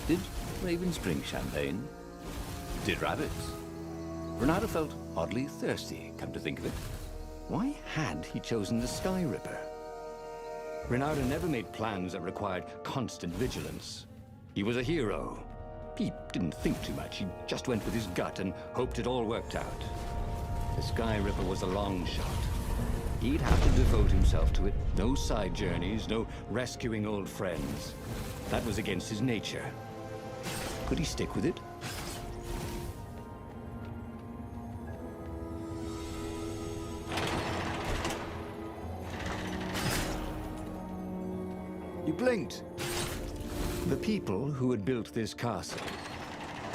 Did ravens bring champagne? Did rabbits? Reynardo felt oddly thirsty, come to think of it. Why had he chosen the Sky Ripper? Reynardo never made plans that required constant vigilance. He was a hero. He didn't think too much. He just went with his gut and hoped it all worked out. The Sky Ripper was a long shot. He'd have to devote himself to it. No side journeys, no rescuing old friends. That was against his nature. Could he stick with it? You blinked. The people who had built this castle,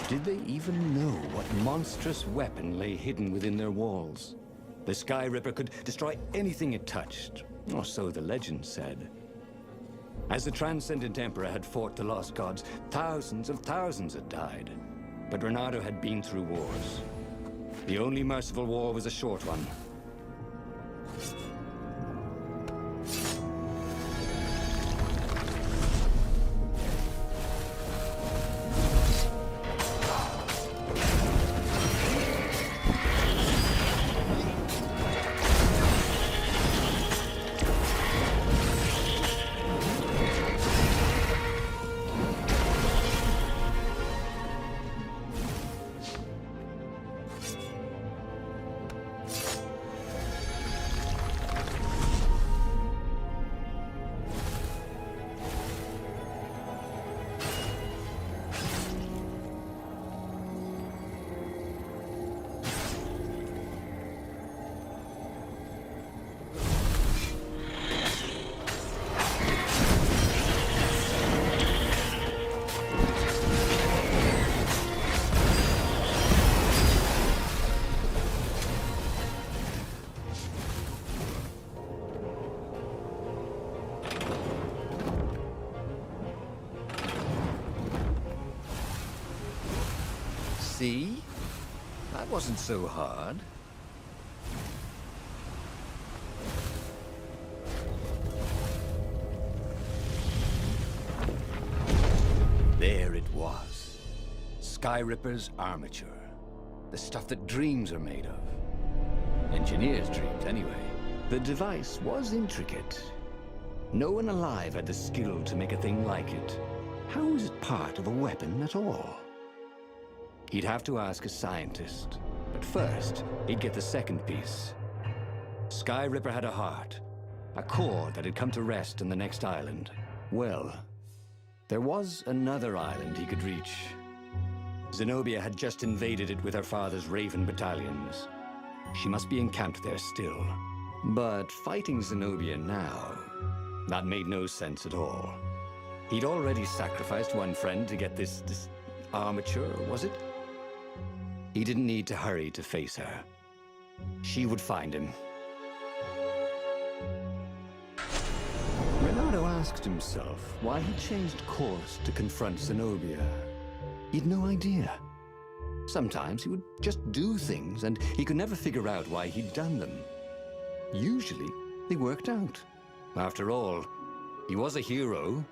did they even know what monstrous weapon lay hidden within their walls? The Sky Ripper could destroy anything it touched, or so the legend said. As the Transcendent Emperor had fought the lost gods, thousands of thousands had died. But Reynardo had been through wars. The only merciful war was a short one. See? That wasn't so hard. There it was. Sky Ripper's armature. The stuff that dreams are made of. Engineers' dreams, anyway. The device was intricate. No one alive had the skill to make a thing like it. How is it part of a weapon at all? He'd have to ask a scientist, but first, he'd get the second piece. Sky Ripper had a heart, a core that had come to rest on the next island. Well, there was another island he could reach. Zenobia had just invaded it with her father's Raven battalions. She must be encamped there still. But fighting Zenobia now, that made no sense at all. He'd already sacrificed one friend to get this armature, was it? He didn't need to hurry to face her. She would find him. Reynardo asked himself why he changed course to confront Zenobia. He'd no idea. Sometimes he would just do things, and he could never figure out why he'd done them. Usually, they worked out. After all, he was a hero.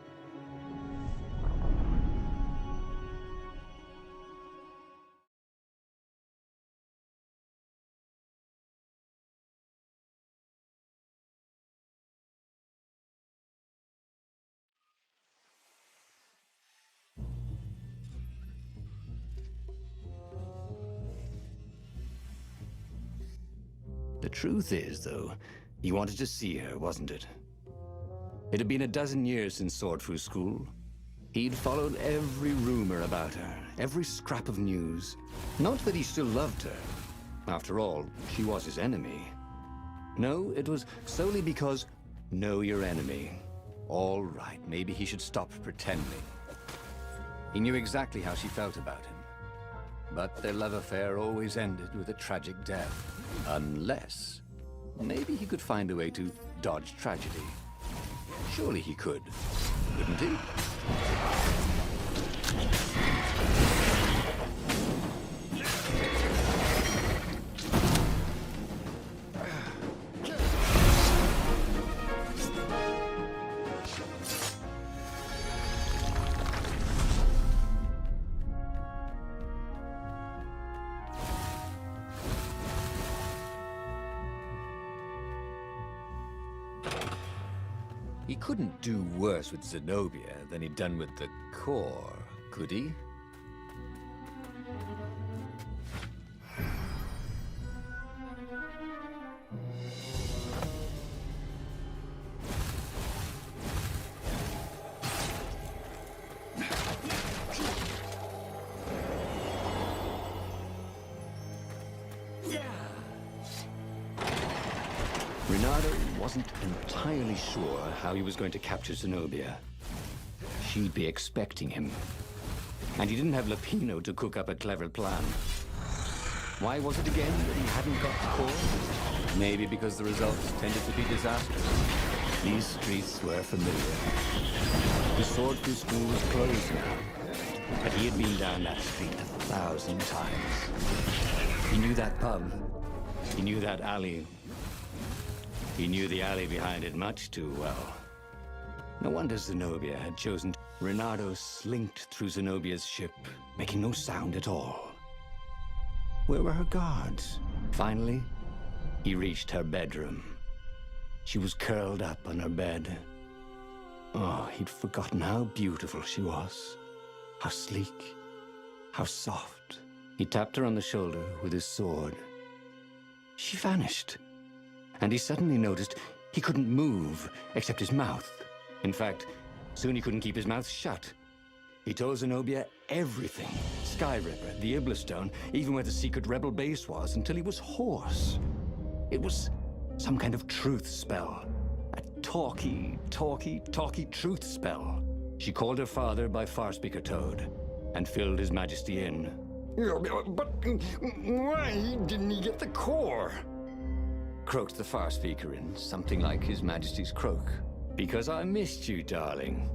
The truth is, though, he wanted to see her, wasn't it? It had been a dozen years since Swordfu school. He'd followed every rumor about her, every scrap of news. Not that he still loved her. After all, she was his enemy. No, it was solely because, know your enemy. All right, maybe he should stop pretending. He knew exactly how she felt about him. But their love affair always ended with a tragic death. Unless, maybe he could find a way to dodge tragedy. Surely he could, couldn't he? He couldn't do worse with Zenobia than he'd done with the core, could he? Reynardo wasn't entirely sure how he was going to capture Zenobia. She'd be expecting him. And he didn't have Lapino to cook up a clever plan. Why was it again that he hadn't got the core? Maybe because the results tended to be disastrous. These streets were familiar. The swordfish school was closed now, but he had been down that street 1,000 times. He knew that pub. He knew that alley. He knew the alley behind it much too well. No wonder Zenobia had chosen. Reynardo slinked through Zenobia's ship, making no sound at all. Where were her guards? Finally, he reached her bedroom. She was curled up on her bed. Oh, he'd forgotten how beautiful she was. How sleek, how soft. He tapped her on the shoulder with his sword. She vanished. And he suddenly noticed he couldn't move except his mouth. In fact, soon he couldn't keep his mouth shut. He told Zenobia everything. Sky Ripper, the Iblistone, even where the secret rebel base was, until he was hoarse. It was some kind of truth spell. A talky truth spell. She called her father by Farspeaker Toad and filled His Majesty in. But why didn't he get the core? Croaked the Farspeaker in something like His Majesty's croak. Because I missed you, darling.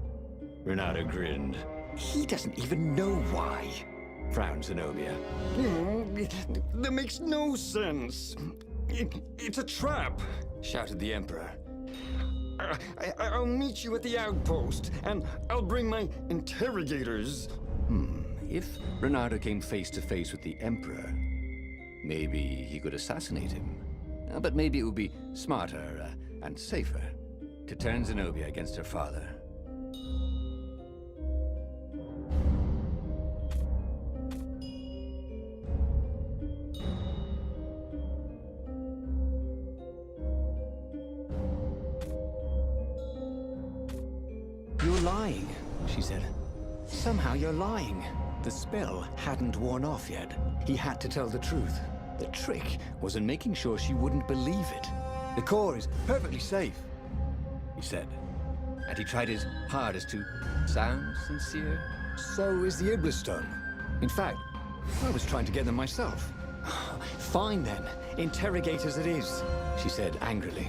Reynardo grinned. He doesn't even know why, frowned Zenobia. That makes no sense. It's a trap, shouted the Emperor. I'll meet you at the outpost, and I'll bring my interrogators. If Reynardo came face to face with the Emperor, maybe he could assassinate him. But maybe it would be smarter and safer to turn Zenobia against her father. You're lying, she said. Somehow you're lying. The spell hadn't worn off yet. He had to tell the truth. The trick was in making sure she wouldn't believe it. The core is perfectly safe, he said. And he tried his hardest to sound sincere. So is the Iblistone. In fact, I was trying to get them myself. Fine then, interrogators it is, she said angrily.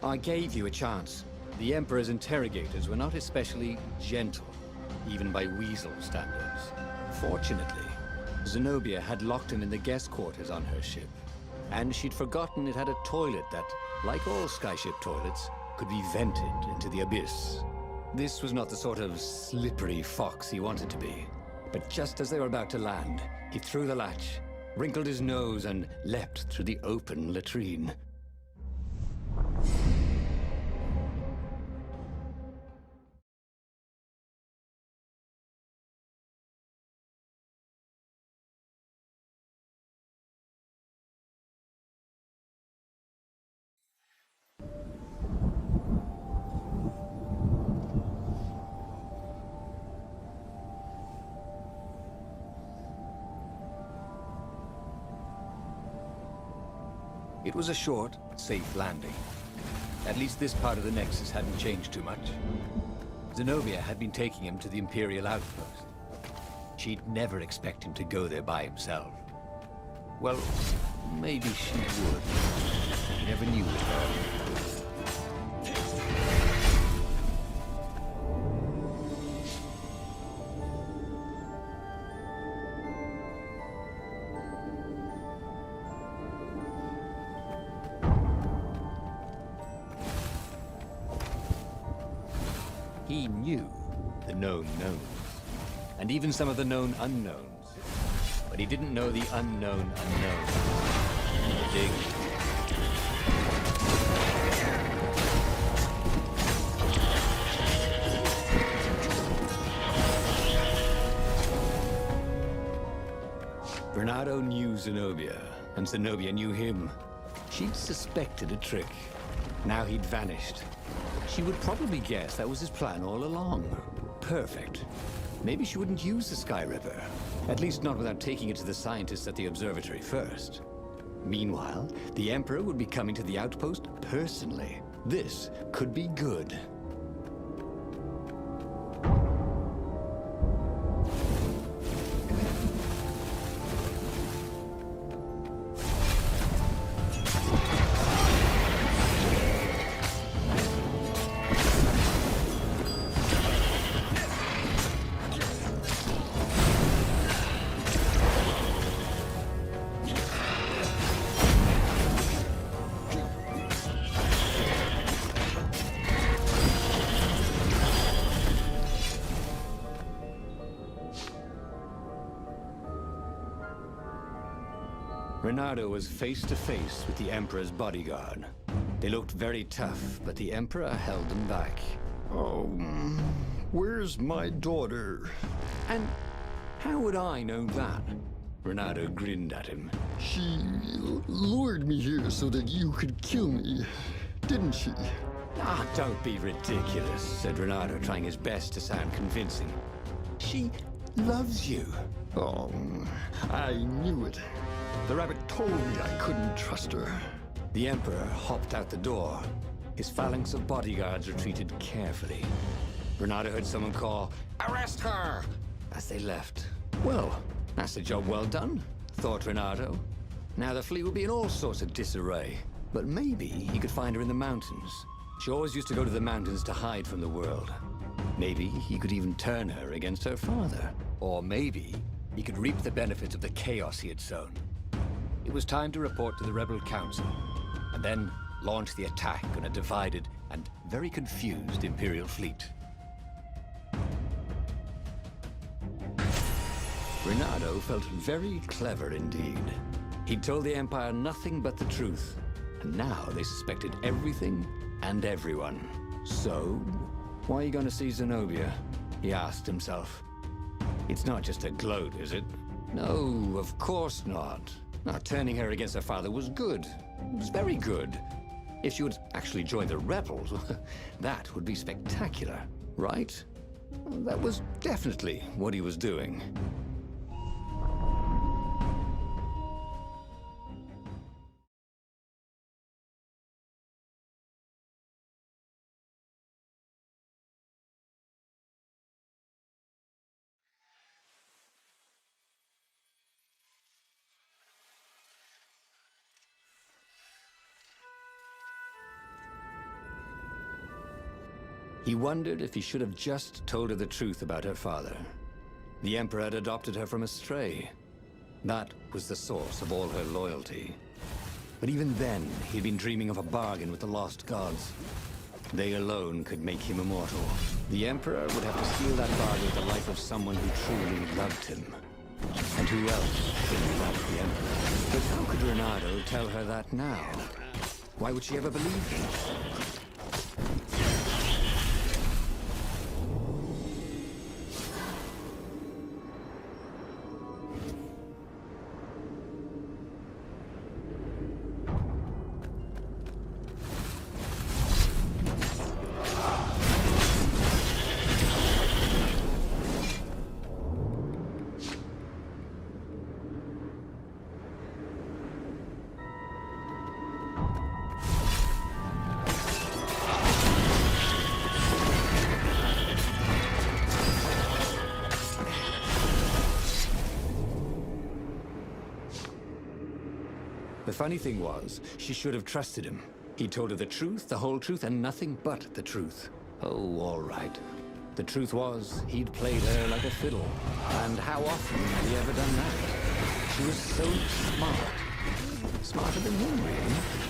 I gave you a chance. The Emperor's interrogators were not especially gentle, even by weasel standards. Fortunately, Zenobia had locked him in the guest quarters on her ship, and she'd forgotten it had a toilet that, like all skyship toilets, could be vented into the abyss. This was not the sort of slippery fox he wanted to be. But just as they were about to land, he threw the latch, wrinkled his nose, and leapt through the open latrine. It was a short, safe landing. At least this part of the Nexus hadn't changed too much. Zenobia had been taking him to the Imperial outpost. She'd never expect him to go there by himself. Well, maybe she would. You never knew with her. He knew the known knowns, and even some of the known unknowns. But he didn't know the unknown unknown. The dig. Reynardo knew Zenobia, and Zenobia knew him. She'd suspected a trick. Now he'd vanished. She would probably guess that was his plan all along. Perfect. Maybe she wouldn't use the Sky Ripper. At least not without taking it to the scientists at the observatory first. Meanwhile, the Emperor would be coming to the outpost personally. This could be good. Reynardo was face to face with the Emperor's bodyguard. They looked very tough, but the Emperor held them back. Oh, where's my daughter? And how would I know that? Reynardo grinned at him. She lured me here so that you could kill me, didn't she? Ah, don't be ridiculous, said Reynardo, trying his best to sound convincing. She loves you. Oh, I knew it. The rabbit told me I couldn't trust her. The Emperor hopped out the door. His phalanx of bodyguards retreated carefully. Reynardo heard someone call, "Arrest her!" as they left. Well, that's a job well done, thought Reynardo. Now the fleet will be in all sorts of disarray. But maybe he could find her in the mountains. She always used to go to the mountains to hide from the world. Maybe he could even turn her against her father. Or maybe he could reap the benefits of the chaos he had sown. It was time to report to the Rebel Council, and then launch the attack on a divided and very confused Imperial fleet. Reynardo felt very clever indeed. He'd told the Empire nothing but the truth, and now they suspected everything and everyone. So, why are you going to see Zenobia? He asked himself. It's not just a gloat, is it? No, of course not. Now, turning her against her father was good. It was very good. If she would actually join the rebels, that would be spectacular, right? That was definitely what he was doing. He wondered if he should have just told her the truth about her father. The Emperor had adopted her from a stray. That was the source of all her loyalty. But even then, he'd been dreaming of a bargain with the lost gods. They alone could make him immortal. The Emperor would have to seal that bargain with the life of someone who truly loved him. And who else really loved the Emperor? But how could Reynardo tell her that now? Why would she ever believe him? The funny thing was, she should have trusted him. He told her the truth, the whole truth, and nothing but the truth. Oh, all right. The truth was, he'd played her like a fiddle. And how often had he ever done that? She was so smart. Smarter than him, really.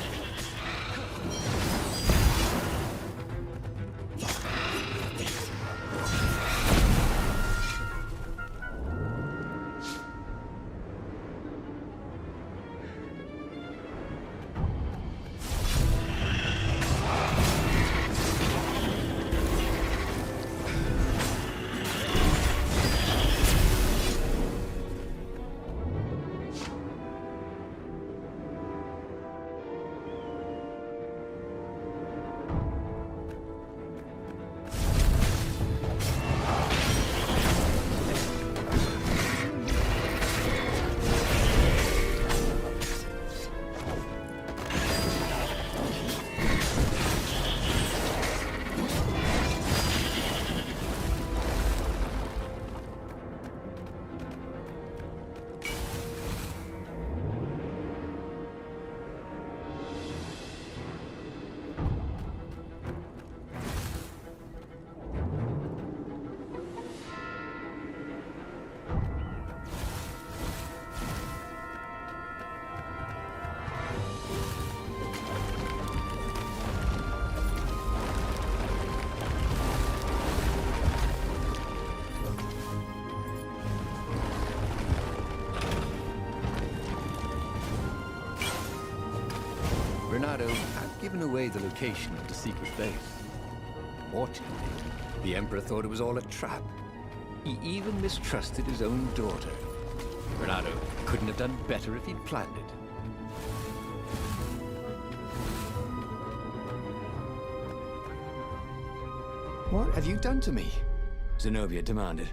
given away the location of the secret base. Fortunately, the Emperor thought it was all a trap. He even mistrusted his own daughter. Reynardo couldn't have done better if he'd planned it. What have you done to me? Zenobia demanded.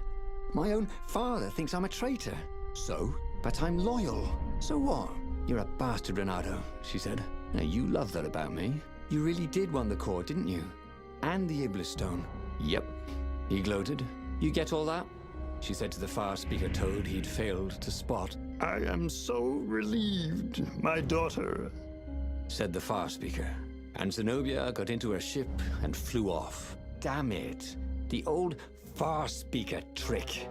My own father thinks I'm a traitor. So? But I'm loyal. So what? You're a bastard, Reynardo, she said. Now, you love that about me. You really did want the core, didn't you? And the Iblis stone. Yep, he gloated. You get all that? She said to the far speaker toad he'd failed to spot. I am so relieved, my daughter, said the far speaker. And Zenobia got into her ship and flew off. Damn it. The old far speaker trick.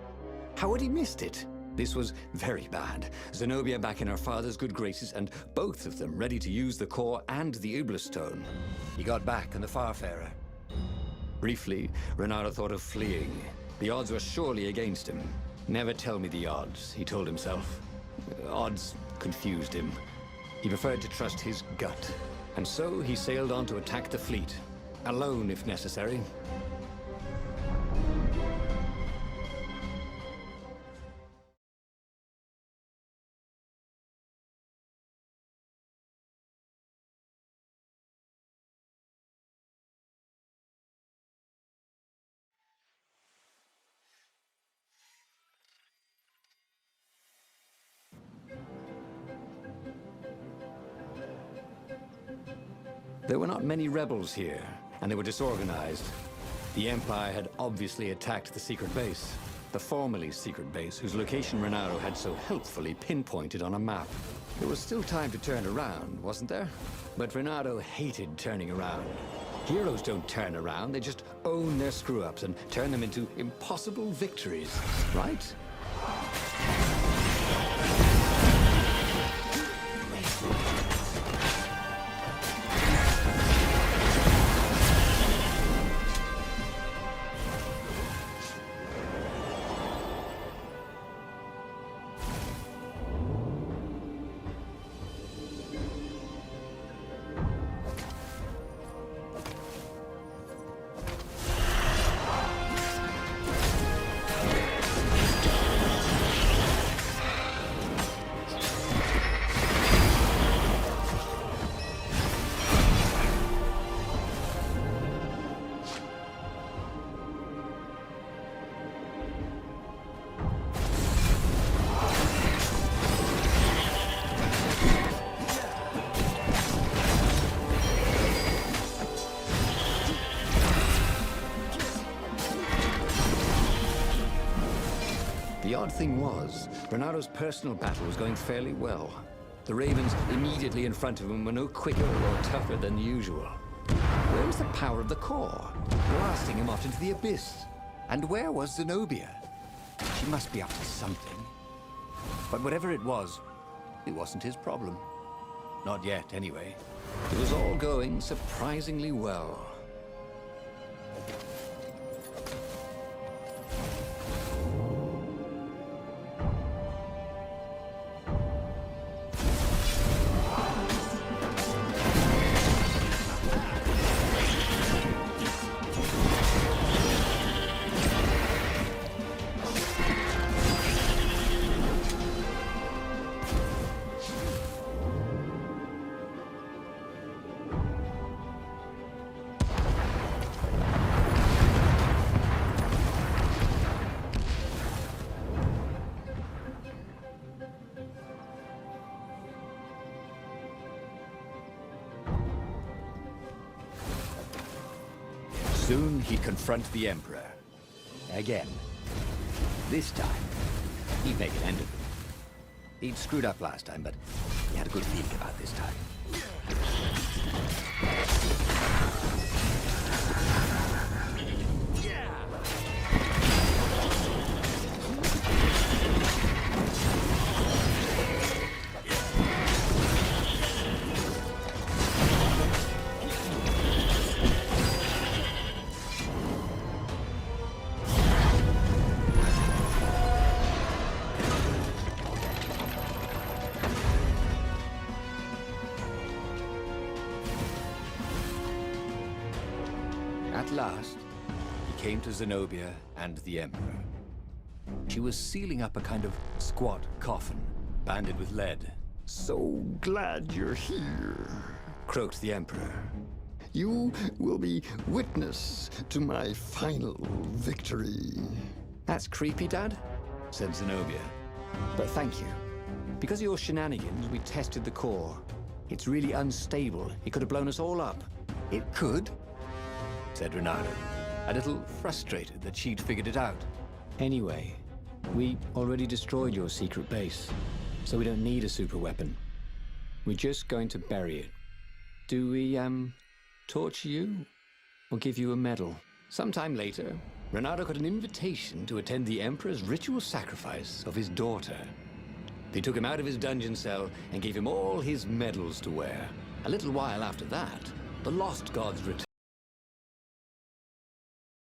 How had he missed it? This was very bad. Zenobia back in her father's good graces, and both of them ready to use the core and the Iblis stone. He got back on the Farfarer. Briefly, Reynardo thought of fleeing. The odds were surely against him. Never tell me the odds, he told himself. Odds confused him. He preferred to trust his gut. And so he sailed on to attack the fleet. Alone, if necessary. There were not many rebels here, and they were disorganized. The Empire had obviously attacked the secret base, the formerly secret base whose location Reynardo had so helpfully pinpointed on a map. There was still time to turn around, wasn't there? But Reynardo hated turning around. Heroes don't turn around, they just own their screw-ups and turn them into impossible victories, right? The odd thing was, Reynardo's personal battle was going fairly well. The Ravens immediately in front of him were no quicker or tougher than usual. Where was the power of the core, blasting him off into the abyss? And where was Zenobia? She must be up to something. But whatever it wasn't his problem. Not yet, anyway. It was all going surprisingly well. Soon he'd confront the Emperor. Again. This time, he'd make an end of it. He'd screwed up last time, but he had a good feeling about this time. last, he came to Zenobia and the Emperor. She was sealing up a kind of squat coffin, banded with lead. So glad you're here. Croaked the Emperor. You will be witness to my final victory. That's creepy, Dad, said Zenobia. But thank you. Because of your shenanigans, we tested the core. It's really unstable. It could have blown us all up. It could, said Reynardo, a little frustrated that she'd figured it out. Anyway, we already destroyed your secret base, so we don't need a super weapon. We're just going to bury it. Do we, torture you? Or give you a medal? Sometime later, Reynardo got an invitation to attend the Emperor's ritual sacrifice of his daughter. They took him out of his dungeon cell and gave him all his medals to wear. A little while after that, the Lost Gods returned.